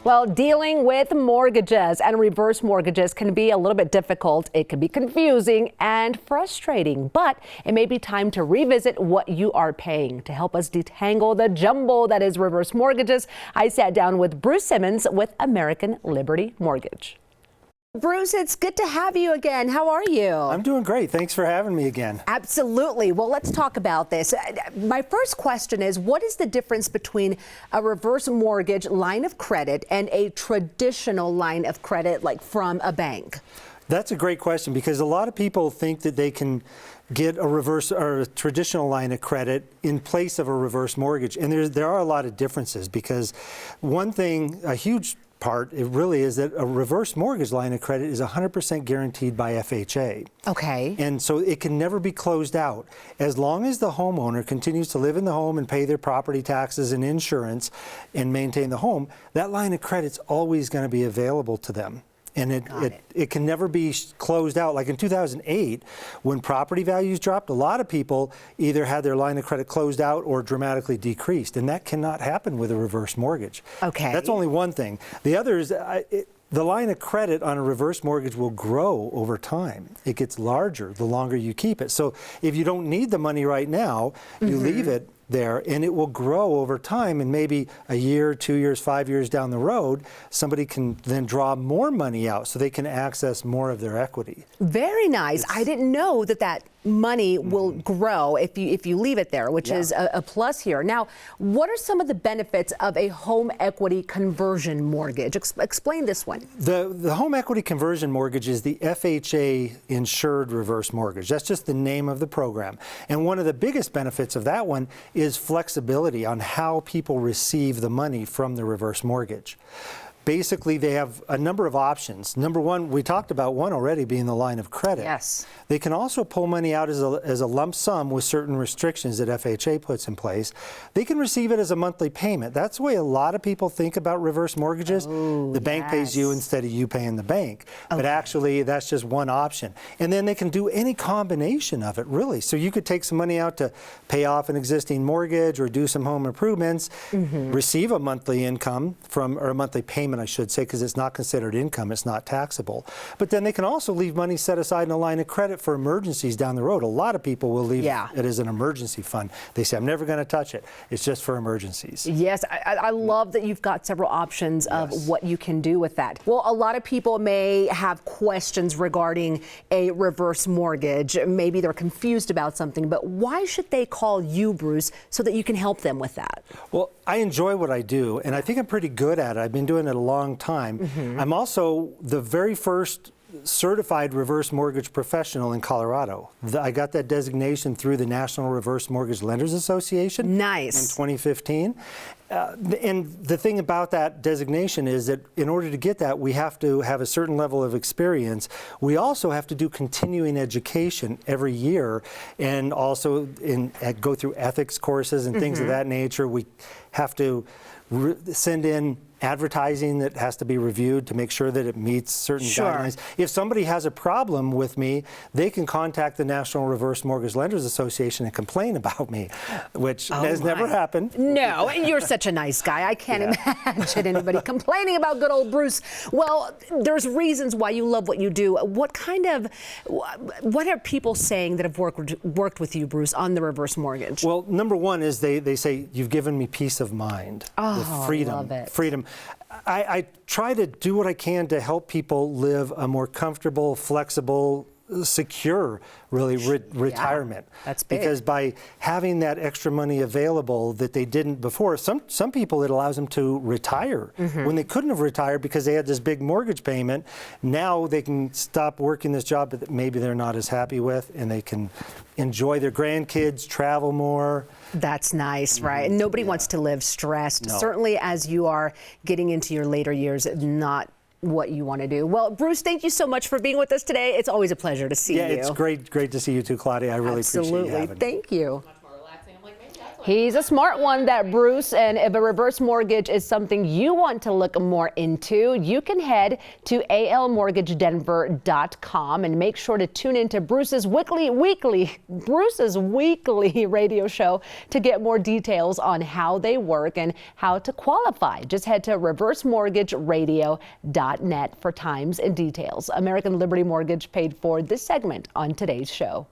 Well, dealing with mortgages and reverse mortgages can be a little bit difficult. It can be confusing and frustrating, but it may be time to revisit what you are paying. To help us detangle the jumble that is reverse mortgages, I sat down with Bruce Simmons with American Liberty Mortgage. Bruce, it's good to have you again. How are you? I'm doing great. Thanks for having me again. Absolutely. Well, let's talk about this. My first question is, what is the difference between a reverse mortgage line of credit and a traditional line of credit, like from a bank? That's a great question, because a lot of people think that they can get a reverse or a traditional line of credit in place of a reverse mortgage. And there are a lot of differences, because one thing, a huge part, it really is that a reverse mortgage line of credit is 100% guaranteed by FHA. Okay. And so it can never be closed out. As long as the homeowner continues to live in the home and pay their property taxes and insurance and maintain the home, that line of credit's always going to be available to them. And it can never be closed out. Like in 2008, when property values dropped, a lot of people either had their line of credit closed out or dramatically decreased. And that cannot happen with a reverse mortgage. Okay. That's only one thing. The other is the line of credit on a reverse mortgage will grow over time. It gets larger the longer you keep it. So if you don't need the money right now, you leave it there, and it will grow over time, and maybe a year, 2 years, 5 years down the road, somebody can then draw more money out so they can access more of their equity. Very nice. I didn't know that money will grow if you leave it there, which is a plus here. Now, what are some of the benefits of a home equity conversion mortgage? Explain this one. The home equity conversion mortgage is the FHA insured reverse mortgage. That's just the name of the program. And one of the biggest benefits of that one is flexibility on how people receive the money from the reverse mortgage. Basically, they have a number of options. Number one, we talked about one already, being the line of credit. Yes. They can also pull money out as a lump sum with certain restrictions that FHA puts in place. They can receive it as a monthly payment. That's the way a lot of people think about reverse mortgages. Oh, the bank pays you instead of you paying the bank. Okay. But actually, that's just one option. And then they can do any combination of it, really. So you could take some money out to pay off an existing mortgage or do some home improvements, receive a monthly income or a monthly payment, I should say, because it's not considered income, it's not taxable. But then they can also leave money set aside in a line of credit for emergencies down the road. A lot of people will leave it as an emergency fund. They say, I'm never going to touch it. It's just for emergencies. Yes, I love that you've got several options of what you can do with that. Well, a lot of people may have questions regarding a reverse mortgage. Maybe they're confused about something, but why should they call you, Bruce, so that you can help them with that? Well, I enjoy what I do, and I think I'm pretty good at it. I've been doing it a long time. I'm also the very first certified reverse mortgage professional in Colorado. I got that designation through the National Reverse Mortgage Lenders Association. Nice. In 2015. And the thing about that designation is that in order to get that, we have to have a certain level of experience. We also have to do continuing education every year, and also go through ethics courses and things of that nature. We have to send in advertising that has to be reviewed to make sure that it meets certain guidelines. If somebody has a problem with me, they can contact the National Reverse Mortgage Lenders Association and complain about me, which has never happened. No, you're such a nice guy. I can't imagine anybody complaining about good old Bruce. Well, there's reasons why you love what you do. What are people saying that have worked with you, Bruce, on the reverse mortgage? Well, number one is they say, you've given me peace of mind. Oh, freedom. I love it. Freedom. I try to do what I can to help people live a more comfortable, flexible, secure, really, retirement. That's big. Because by having that extra money available that they didn't before, some people, it allows them to retire when they couldn't have retired because they had this big mortgage payment. Now they can stop working this job that maybe they're not as happy with, and they can enjoy their grandkids, travel more. That's nice, right? And nobody wants to live stressed. No. Certainly as you are getting into your later years, not what you want to do. Well, Bruce, thank you so much for being with us today. It's always a pleasure to see you. Yeah, it's great to see you too, Claudia. I really appreciate you having me. Thank you. Much more relaxing. I'm like, maybe that's why He's a smart one, that Bruce, and if a reverse mortgage is something you want to look more into, you can head to almortgagedenver.com and make sure to tune into Bruce's weekly radio show to get more details on how they work and how to qualify. Just head to reversemortgageradio.net for times and details. American Liberty Mortgage paid for this segment on today's show.